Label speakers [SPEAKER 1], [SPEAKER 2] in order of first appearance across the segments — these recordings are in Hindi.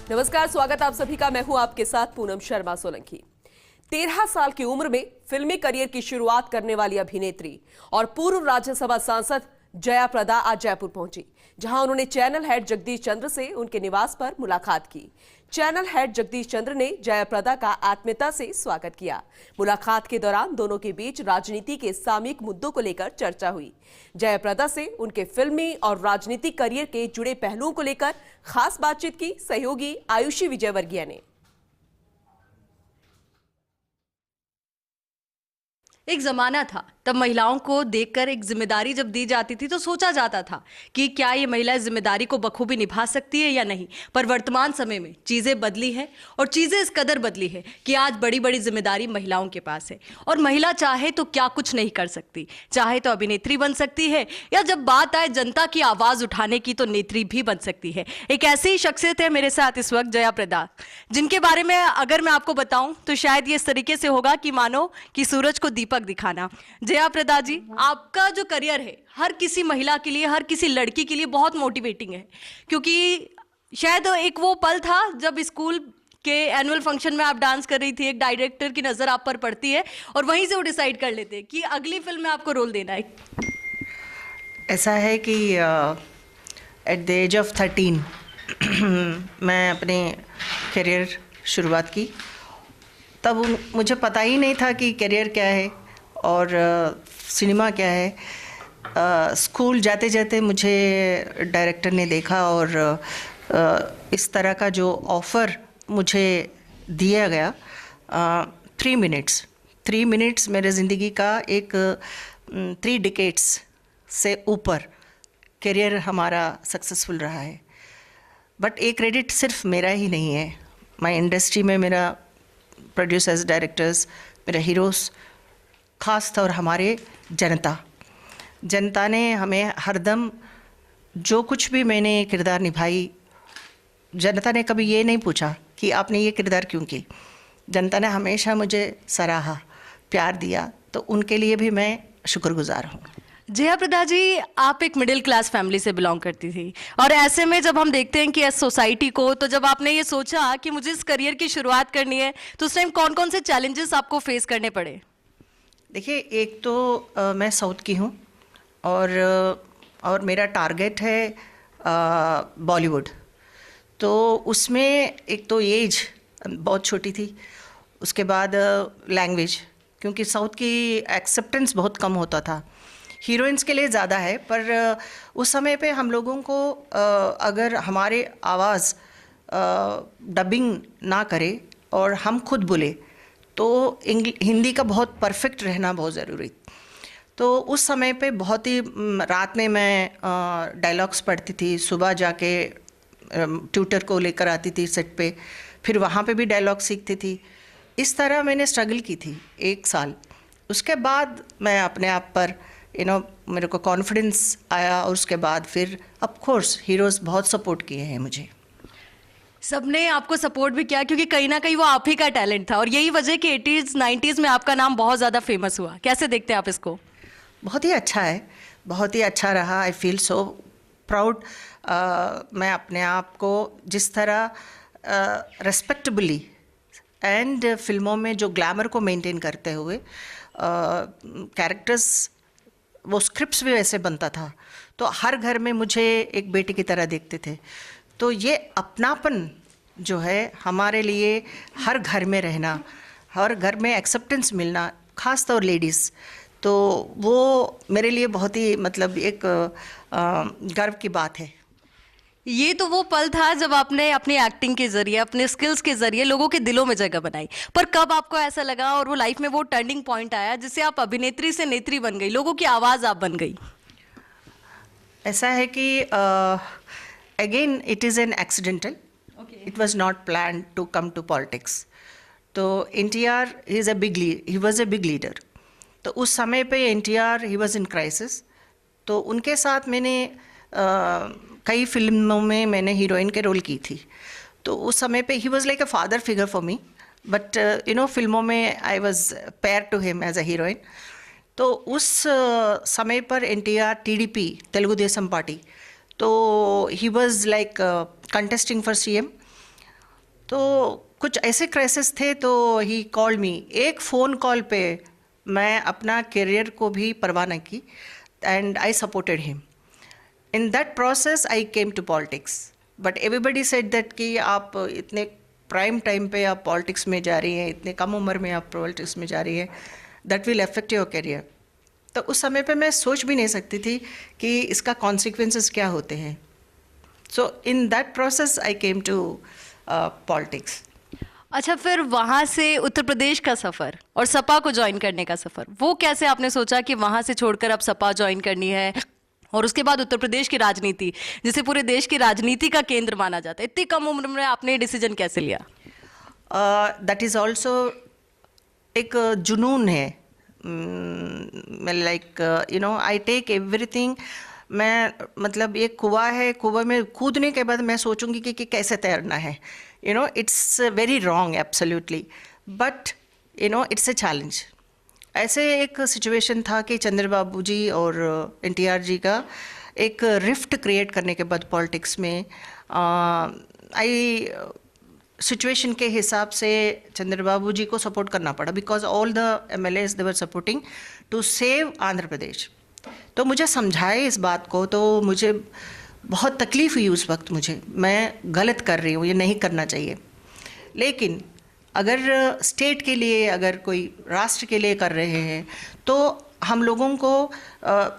[SPEAKER 1] नमस्कार, स्वागत आप सभी का। मैं हूं आपके साथ पूनम शर्मा सोलंकी। 13 साल की उम्र में फिल्मी करियर की शुरुआत करने वाली अभिनेत्री और पूर्व राज्यसभा सांसद जया प्रदा आज जयपुर पहुंची, जहां उन्होंने चैनल हेड जगदीश चंद्र से उनके निवास पर मुलाकात की। चैनल हेड जगदीश चंद्र ने जया प्रदा का आत्मीयता से स्वागत किया। मुलाकात के दौरान दोनों के बीच राजनीति के सामयिक मुद्दों को लेकर चर्चा हुई। जया प्रदा से उनके फिल्मी और राजनीतिक करियर के जुड़े पहलुओं को लेकर खास बातचीत की सहयोगी आयुषी विजयवर्गीय ने।
[SPEAKER 2] एक ज़माना था, तब महिलाओं को देखकर एक जिम्मेदारी जब दी जाती थी तो सोचा जाता था कि क्या ये महिला इस जिम्मेदारी को बखूबी निभा सकती है या नहीं। पर वर्तमान समय में चीज़ें बदली है और चीज़ें इस कदर बदली है कि आज बड़ी बड़ी जिम्मेदारी महिलाओं के पास है और महिला चाहे तो क्या कुछ नहीं कर सकती। चाहे तो अभिनेत्री बन सकती है या जब बात आए जनता की आवाज़ उठाने की तो नेत्री भी बन सकती है। एक ऐसी ही शख्सियत है मेरे साथ इस वक्त, जया प्रदा, जिनके बारे में अगर मैं आपको बताऊं तो शायद ये इस तरीके से होगा कि मानो कि सूरज को दीपक दिखाना। जया प्रदा जी, आपका जो करियर है हर किसी महिला के लिए, हर किसी लड़की के लिए बहुत मोटिवेटिंग है, क्योंकि शायद एक वो पल था जब स्कूल के एनुअल फंक्शन में आप डांस कर रही थी, एक डायरेक्टर की नज़र आप पर पड़ती है और वहीं से वो डिसाइड कर लेते हैं कि अगली फिल्म में आपको रोल देना है।
[SPEAKER 3] ऐसा है कि एट द एज ऑफ 13 मैं अपने करियर शुरुआत की। तब मुझे पता ही नहीं था कि करियर क्या है और सिनेमा क्या है। स्कूल जाते जाते मुझे डायरेक्टर ने देखा और इस तरह का जो ऑफ़र मुझे दिया गया, 3 मिनट्स मेरे ज़िंदगी का एक 3 डिकेड्स से ऊपर करियर हमारा सक्सेसफुल रहा है। बट एक क्रेडिट सिर्फ मेरा ही नहीं है। मैं इंडस्ट्री में मेरा प्रोड्यूसर्स, डायरेक्टर्स, मेरे हीरोज़, ख़ास तौर हमारे जनता ने हमें हरदम जो कुछ भी मैंने किरदार निभाई, जनता ने कभी ये नहीं पूछा कि आपने ये किरदार क्यों की। जनता ने हमेशा मुझे सराहा, प्यार दिया, तो उनके लिए भी मैं शुक्रगुजार हूँ।
[SPEAKER 2] जया प्रदा जी, आप एक मिडिल क्लास फैमिली से बिलोंग करती थी और ऐसे में जब हम देखते हैं कि इस सोसाइटी को, तो जब आपने ये सोचा कि मुझे इस करियर की शुरुआत करनी है तो उस टाइम कौन कौन से चैलेंजेस आपको फेस करने पड़े?
[SPEAKER 3] देखिए, एक तो मैं साउथ की हूँ और मेरा टारगेट है बॉलीवुड। तो उसमें एक तो एज बहुत छोटी थी, उसके बाद लैंग्वेज, क्योंकि साउथ की एक्सेप्टेंस बहुत कम होता था। हीरोइंस के लिए ज़्यादा है, पर उस समय पे हम लोगों को अगर हमारे आवाज़ डबिंग ना करे और हम खुद बोले तो हिंदी का बहुत परफेक्ट रहना बहुत ज़रूरी। तो उस समय पे बहुत ही रात में मैं डायलॉग्स पढ़ती थी, सुबह जाके ट्यूटर को लेकर आती थी सेट पे, फिर वहाँ पे भी डायलॉग सीखती थी। इस तरह मैंने स्ट्रगल की थी 1 साल। उसके बाद मैं अपने आप पर मेरे को कॉन्फिडेंस आया और उसके बाद फिर ऑफ कोर्स हीरोज़ बहुत सपोर्ट किए हैं मुझे।
[SPEAKER 2] सबने आपको सपोर्ट भी किया क्योंकि कहीं ना कहीं वो आप ही का टैलेंट था और यही वजह कि 80s 90s में आपका नाम बहुत ज़्यादा फेमस हुआ। कैसे देखते हैं आप इसको?
[SPEAKER 3] बहुत ही अच्छा है, बहुत ही अच्छा रहा। I feel so proud. मैं अपने आप को जिस तरह रेस्पेक्टेबली एंड फिल्मों में जो ग्लैमर को मेंटेन करते हुए कैरेक्टर्स, वो स्क्रिप्ट्स भी वैसे बनता था, तो हर घर में मुझे एक बेटी की तरह देखते थे। तो ये अपनापन जो है हमारे लिए, हर घर में रहना, हर घर में एक्सेप्टेंस मिलना, ख़ास तौर लेडीज़, तो वो मेरे लिए बहुत ही मतलब एक गर्व की बात है।
[SPEAKER 2] ये तो वो पल था जब आपने अपनी एक्टिंग के जरिए, अपने स्किल्स के जरिए लोगों के दिलों में जगह बनाई। पर कब आपको ऐसा लगा और वो लाइफ में वो टर्निंग पॉइंट आया जिससे आप अभिनेत्री से नेत्री बन गई, लोगों की आवाज़ आप बन गई?
[SPEAKER 3] ऐसा है कि again it is an accidental, it was not plan to come to politics. तो NTR he was a big leader. तो उस समय पे NTR he was in crisis. तो उनके साथ मैंने कई फिल्मों में मैंने हीरोइन के रोल की थी। तो उस समय पे he was like a father figure for me, but फिल्मों में I was pair to him as a heroine. तो उस समय पर NTR TDP, Telugu Desam party, तो he was like contesting for CM। तो कुछ ऐसे क्राइसिस थे तो ही कॉल्ड मी, एक फ़ोन कॉल पे मैं अपना करियर को भी परवाह न की, and I supported him. In that process I came to politics, but everybody said that कि आप इतने प्राइम टाइम पे आप पॉलिटिक्स में जा रही हैं, इतने कम उम्र में आप पॉलिटिक्स में जा रही हैं, that will affect your career. तो उस समय पे मैं सोच भी नहीं सकती थी कि इसका कॉन्सिक्वेंसेस क्या होते हैं। So in that process I came to politics.
[SPEAKER 2] अच्छा, फिर वहाँ से उत्तर प्रदेश का सफ़र और सपा को ज्वाइन करने का सफ़र, वो कैसे आपने सोचा कि वहाँ से छोड़कर अब सपा ज्वाइन करनी है, और उसके बाद उत्तर प्रदेश की राजनीति जिसे पूरे देश की राजनीति का केंद्र माना जाता है, इतनी कम उम्र में आपने ये डिसीजन कैसे लिया?
[SPEAKER 3] दैट इज़ ऑल्सो एक जुनून है, like you know I take everything. मैं मतलब ये कुआं है, कुआं में कूदने के बाद मैं सोचूंगी कि कैसे तैरना है। You no it's very wrong absolutely, but you know it's a challenge. ऐसे एक सिचुएशन था कि चंद्रबाबू जी और एनटीआर जी का एक रिफ्ट क्रिएट करने के बाद पॉलिटिक्स में आई सिचुएशन के हिसाब से चंद्रबाबू जी को सपोर्ट करना पड़ा, because all the MLAs they were supporting to save Andhra Pradesh. तो मुझे समझाए इस बात को, तो मुझे बहुत तकलीफ़ हुई उस वक्त। मुझे, मैं गलत कर रही हूँ, ये नहीं करना चाहिए। लेकिन अगर स्टेट के लिए, अगर कोई राष्ट्र के लिए कर रहे हैं, तो हम लोगों को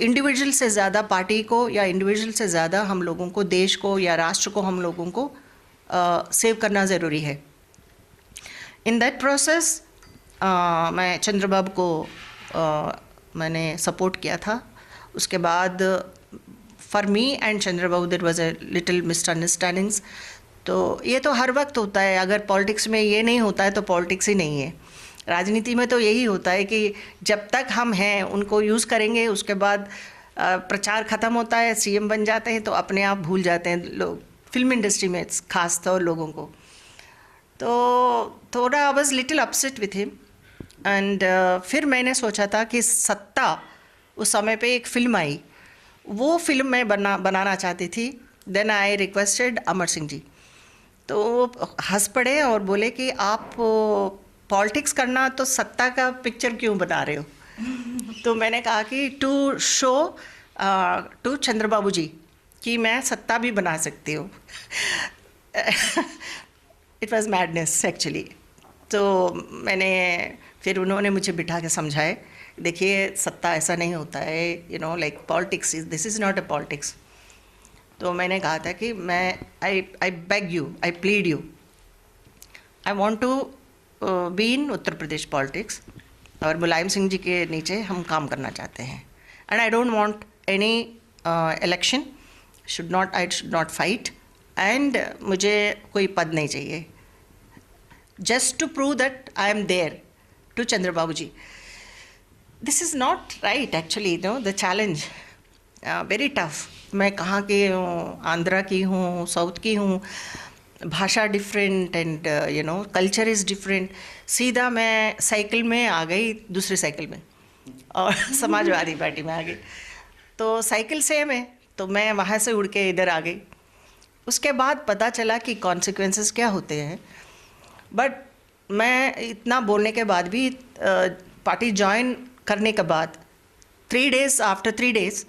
[SPEAKER 3] इंडिविजुअल से ज़्यादा पार्टी को, या इंडिविजुअल से ज़्यादा हम लोगों को देश को या राष्ट्र को, हम लोगों को सेव करना ज़रूरी है। इन दैट प्रोसेस मैं चंद्रबाबू को मैंने सपोर्ट किया था। उसके बाद for me and Chandrababu there was a little misunderstandings. तो ये तो हर वक्त होता है, अगर पॉलिटिक्स में ये नहीं होता है तो पॉलिटिक्स ही नहीं है। राजनीति में तो यही होता है कि जब तक हम हैं उनको यूज़ करेंगे, उसके बाद प्रचार ख़त्म होता है, सीएम बन जाते हैं तो अपने आप भूल जाते हैं लोग, फिल्म इंडस्ट्री में खास तौर लोगों को। तो थोड़ा I was little upset with him, and फिर मैंने सोचा था कि सत्ता, उस समय पे एक फ़िल्म आई, वो फिल्म मैं बनाना चाहती थी। Then I requested Amar Singh ji, तो वो हंस पड़े और बोले कि आप पॉलिटिक्स करना तो सत्ता का पिक्चर क्यों बना रहे हो? तो मैंने कहा कि टू शो टू चंद्रबाबू जी कि मैं सत्ता भी बना सकती हूँ। It was madness actually. तो मैंने, फिर उन्होंने मुझे बिठा के समझाए, देखिए सत्ता ऐसा नहीं होता है, you know like politics is, this is not a politics. तो मैंने कहा था कि मैं I beg you, I plead you, I want to be in Uttar Pradesh politics, और मुलायम सिंह जी के नीचे हम काम करना चाहते हैं। And I don't want any election, I should not fight, and मुझे कोई पद नहीं चाहिए, just to prove that I am there to Chandrababu ji. This is not right actually, no the challenge very tough. मैं कहाँ की हूँ, आंध्रा की हूँ, साउथ की हूँ, भाषा different, and you know culture is different. सीधा मैं साइकिल में आ गई, दूसरी साइकिल में, और समाजवादी पार्टी में आ गई। तो साइकिल सेम है, तो मैं वहाँ से उड़ के इधर आ गई। उसके बाद पता चला कि कॉन्सिक्वेंसेस क्या होते हैं। बट मैं इतना बोलने के बाद भी, पार्टी ज्वाइन करने के बाद 3 days, after 3 days,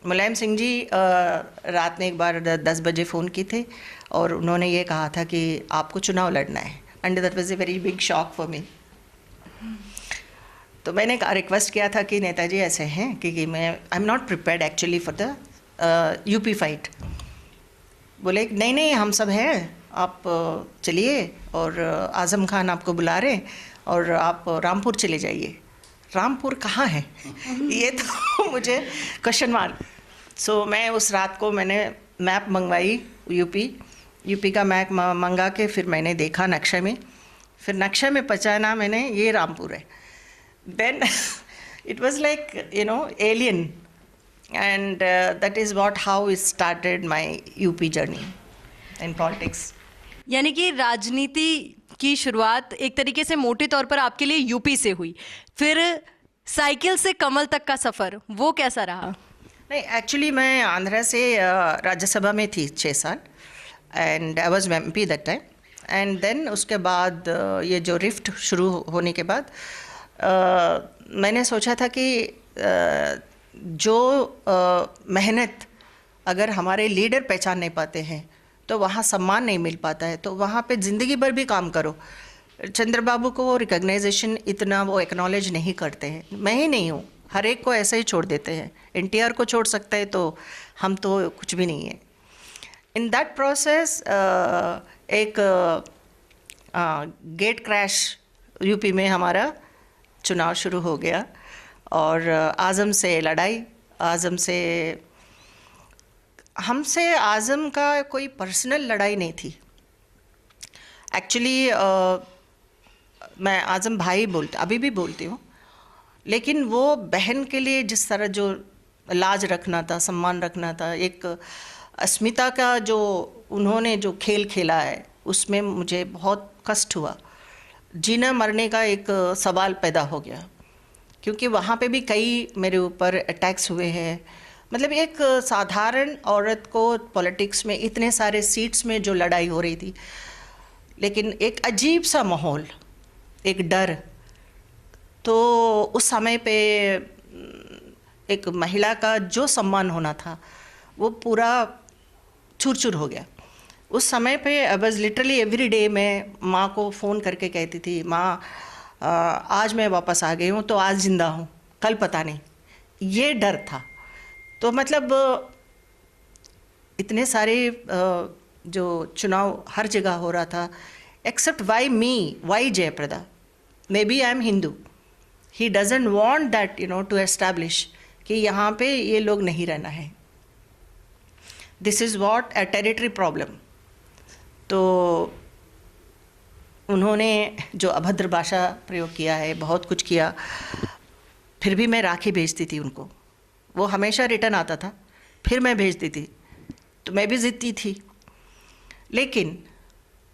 [SPEAKER 3] Mulayam Singh ji रात में एक बार 10 बजे फ़ोन की थे, और उन्होंने ये कहा था कि आपको चुनाव लड़ना है। And that was a very big shock for me. तो मैंने रिक्वेस्ट किया था कि नेताजी ऐसे हैं कि मैं I am not prepared actually for the UP fight. बोले नहीं हम सब हैं, आप चलिए, और आज़म खान आपको बुला रहे हैं, और आप रामपुर चले जाइए। रामपुर कहाँ है? ये तो मुझे क्वेश्चन मार्क। सो मैं उस रात को मैंने मैप मंगवाई, यूपी का मैप मंगा के फिर मैंने देखा नक्शे में, फिर नक्शे में पहचाना मैंने, ये रामपुर है। Then it was like you know alien, and that is what how it started my UP journey in politics.
[SPEAKER 2] यानी कि राजनीति की शुरुआत एक तरीके से मोटे तौर पर आपके लिए यूपी से हुई, फिर साइकिल से कमल तक का सफ़र वो कैसा रहा?
[SPEAKER 3] नहीं, एक्चुअली मैं आंध्रा से राज्यसभा में थी 6 साल, and I was MP that time, and then उसके बाद ये जो रिफ्ट शुरू होने के बाद मैंने सोचा था कि जो मेहनत अगर हमारे लीडर पहचान नहीं पाते हैं तो वहाँ सम्मान नहीं मिल पाता है, तो वहाँ पे ज़िंदगी भर भी काम करो। चंद्रबाबू को रिकग्नाइजेशन इतना वो एक्नॉलेज नहीं करते हैं, मैं ही नहीं हूँ, हर एक को ऐसे ही छोड़ देते हैं। एनटीआर को छोड़ सकते हैं तो हम तो कुछ भी नहीं है। इन दैट प्रोसेस एक गेट क्रैश यूपी में हमारा चुनाव शुरू हो गया और आज़म से लड़ाई, आज़म से हमसे आज़म का कोई पर्सनल लड़ाई नहीं थी। एक्चुअली मैं आज़म भाई अभी भी बोलती हूँ, लेकिन वो बहन के लिए जिस तरह जो लाज रखना था, सम्मान रखना था, एक अस्मिता का जो उन्होंने जो खेल खेला है, उसमें मुझे बहुत कष्ट हुआ। जीना मरने का एक सवाल पैदा हो गया, क्योंकि वहाँ पे भी कई मेरे ऊपर अटैक्स हुए हैं। मतलब एक साधारण औरत को पॉलिटिक्स में इतने सारे सीट्स में जो लड़ाई हो रही थी, लेकिन एक अजीब सा माहौल, एक डर। तो उस समय पे एक महिला का जो सम्मान होना था वो पूरा चूर चूर हो गया। उस समय पे I was literally every day मैं माँ को फ़ोन करके कहती थी, माँ आज मैं वापस आ गई हूँ तो आज ज़िंदा हूँ, कल पता नहीं। ये डर था। तो मतलब इतने सारे जो चुनाव हर जगह हो रहा था, except why Jayaprada, may be I am Hindu, he doesn't want that to establish कि यहाँ पे ये लोग नहीं रहना है। This is what a territory problem. तो उन्होंने जो अभद्र भाषा प्रयोग किया है, बहुत कुछ किया, फिर भी मैं राखी भेजती थी उनको, वो हमेशा रिटर्न आता था, फिर मैं भेजती थी, तो मैं भी जीतती थी। लेकिन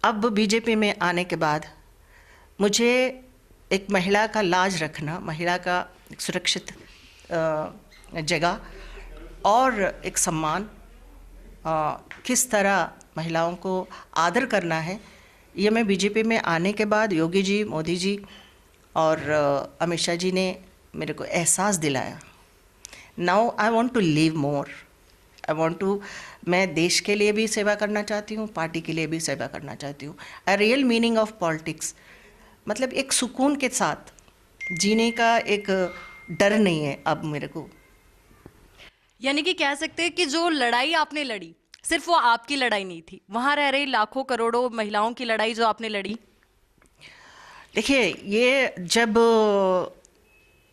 [SPEAKER 3] अब बीजेपी में आने के बाद मुझे एक महिला का लाज रखना, महिला का एक सुरक्षित जगह और एक सम्मान, किस तरह महिलाओं को आदर करना है, ये मैं बीजेपी में आने के बाद योगी जी, मोदी जी और अमित शाह जी ने मेरे को एहसास दिलाया। Now I want to live more, I want to, मैं देश के लिए भी सेवा करना चाहती हूँ, पार्टी के लिए भी सेवा करना चाहती हूँ। A real meaning of politics, मतलब एक सुकून के साथ जीने का एक डर नहीं है अब मेरे को।
[SPEAKER 2] यानी कि कह सकते हैं कि जो लड़ाई आपने लड़ी सिर्फ वो आपकी लड़ाई नहीं थी, वहां रह रही लाखों करोड़ों महिलाओं की लड़ाई जो आपने लड़ी।
[SPEAKER 3] देखिए, ये जब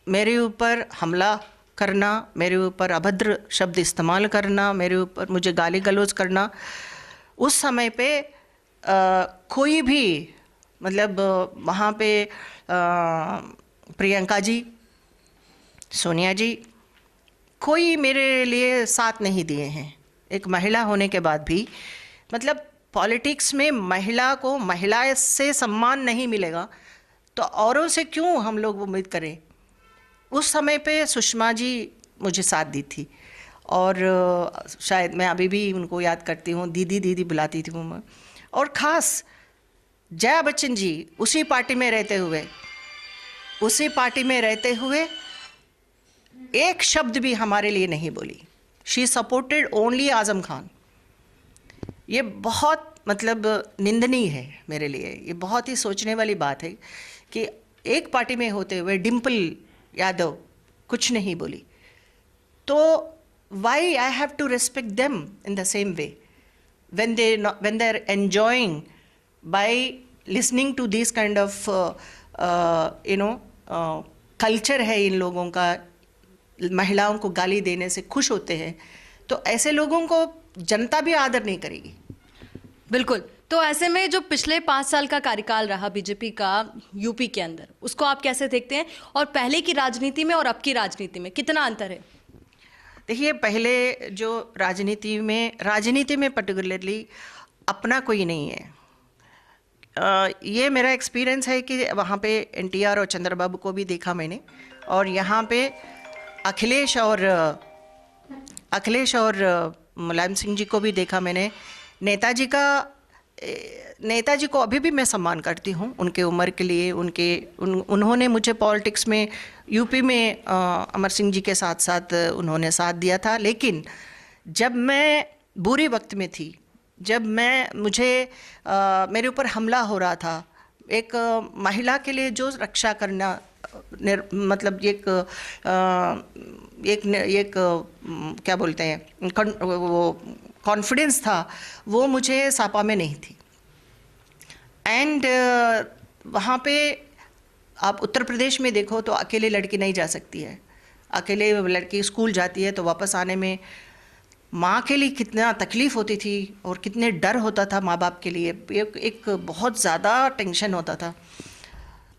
[SPEAKER 3] मेरे ऊपर हमला करना, मेरे ऊपर अभद्र शब्द इस्तेमाल करना, मेरे ऊपर मुझे गाली गलौज करना, उस समय पे कोई भी, मतलब वहाँ पे प्रियंका जी, सोनिया जी, कोई मेरे लिए साथ नहीं दिए हैं। एक महिला होने के बाद भी, मतलब पॉलिटिक्स में महिला को महिला से सम्मान नहीं मिलेगा तो औरों से क्यों हम लोग उम्मीद करें। उस समय पे सुषमा जी मुझे साथ दी थी और शायद मैं अभी भी उनको याद करती हूँ, दीदी दीदी बुलाती थी मैं। और ख़ास जया बच्चन जी, उसी पार्टी में रहते हुए एक शब्द भी हमारे लिए नहीं बोली। She supported only Azam Khan. ये बहुत मतलब निंदनीय है मेरे लिए, ये बहुत ही सोचने वाली बात है कि एक पार्टी में होते हुए डिम्पल यादव कुछ नहीं बोली। तो why I have to respect them in the same way when they are enjoying by listening to this kind of culture है इन लोगों का, महिलाओं को गाली देने से खुश होते हैं, तो ऐसे लोगों को जनता भी आदर नहीं करेगी।
[SPEAKER 2] बिल्कुल। तो ऐसे में जो पिछले 5 साल का कार्यकाल रहा बीजेपी का यूपी के अंदर, उसको आप कैसे देखते हैं, और पहले की राजनीति में और अब की राजनीति में कितना अंतर है?
[SPEAKER 3] देखिए, पहले जो राजनीति में पर्टिकुलरली अपना कोई नहीं है। ये मेरा एक्सपीरियंस है कि वहाँ पे एनटीआर और चंद्रबाबू को भी देखा मैंने, और यहाँ पे अखिलेश और मुलायम सिंह जी को भी देखा मैंने। नेताजी का नेताजी को अभी भी मैं सम्मान करती हूँ उनके उम्र के लिए। उन्होंने मुझे पॉलिटिक्स में यूपी में अमर सिंह जी के साथ साथ उन्होंने साथ दिया था। लेकिन जब मैं बुरे वक्त में थी, जब मुझे मेरे ऊपर हमला हो रहा था, एक महिला के लिए जो रक्षा करना मतलब एक क्या बोलते हैं, वो कॉन्फिडेंस था, वो मुझे सापा में नहीं थी। एंड वहाँ पे आप उत्तर प्रदेश में देखो तो अकेले लड़की नहीं जा सकती है। अकेले लड़की स्कूल जाती है तो वापस आने में माँ के लिए कितना तकलीफ़ होती थी और कितने डर होता था माँ बाप के लिए, एक बहुत ज़्यादा टेंशन होता था।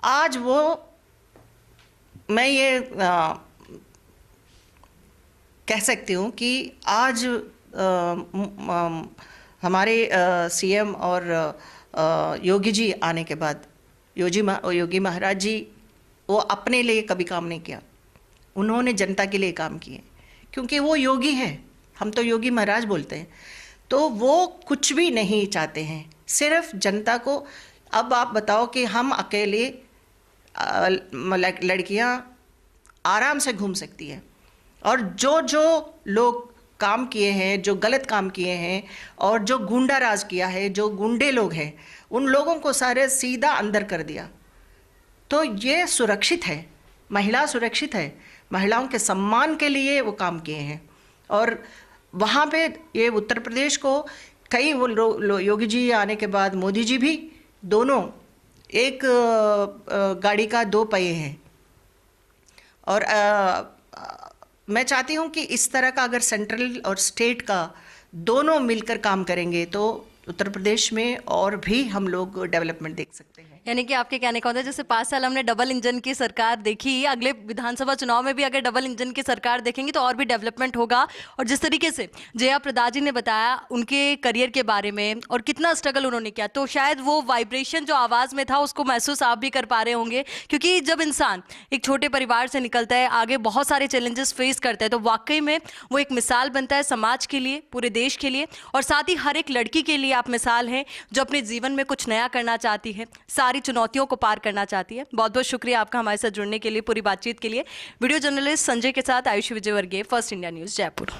[SPEAKER 3] आज वो मैं ये कह सकती हूँ कि आज हमारे सीएम और योगी जी आने के बाद, योगी महाराज जी वो अपने लिए कभी काम नहीं किया, उन्होंने जनता के लिए काम किए, क्योंकि वो योगी है, हम तो योगी महाराज बोलते हैं। तो वो कुछ भी नहीं चाहते हैं, सिर्फ जनता को। अब आप बताओ कि हम अकेले लड़कियां आराम से घूम सकती है, और जो लोग काम किए हैं, जो गलत काम किए हैं और जो गुंडा राज किया है, जो गुंडे लोग हैं, उन लोगों को सारे सीधा अंदर कर दिया। तो ये सुरक्षित है, महिला सुरक्षित है, महिलाओं के सम्मान के लिए वो काम किए हैं। और वहाँ पे ये उत्तर प्रदेश को कई वो योगी जी आने के बाद मोदी जी भी, दोनों एक गाड़ी का दो पहिए हैं। और मैं चाहती हूँ कि इस तरह का अगर सेंट्रल और स्टेट का दोनों मिलकर काम करेंगे तो उत्तर प्रदेश में और भी हम लोग डेवलपमेंट देख सकते हैं।
[SPEAKER 2] यानी कि आपके कहने का होता है जैसे 5 साल हमने डबल इंजन की सरकार देखी, अगले विधानसभा चुनाव में भी अगर डबल इंजन की सरकार देखेंगे तो और भी डेवलपमेंट होगा। और जिस तरीके से जया प्रदा जी ने बताया उनके करियर के बारे में और कितना स्ट्रगल उन्होंने किया, तो शायद वो वाइब्रेशन जो आवाज़ में था उसको महसूस आप भी कर पा रहे होंगे। क्योंकि जब इंसान एक छोटे परिवार से निकलता है, आगे बहुत सारे चैलेंजेस फेस करता है, तो वाकई में वो एक मिसाल बनता है समाज के लिए, पूरे देश के लिए, और साथ ही हर एक लड़की के लिए आप मिसाल हैं जो अपने जीवन में कुछ नया करना चाहती है, सारी चुनौतियों को पार करना चाहती है। बहुत बहुत शुक्रिया आपका हमारे साथ जुड़ने के लिए, पूरी बातचीत के लिए। वीडियो जर्नलिस्ट संजय के साथ Ayushi Vijayvargiya, first India news, Jaipur.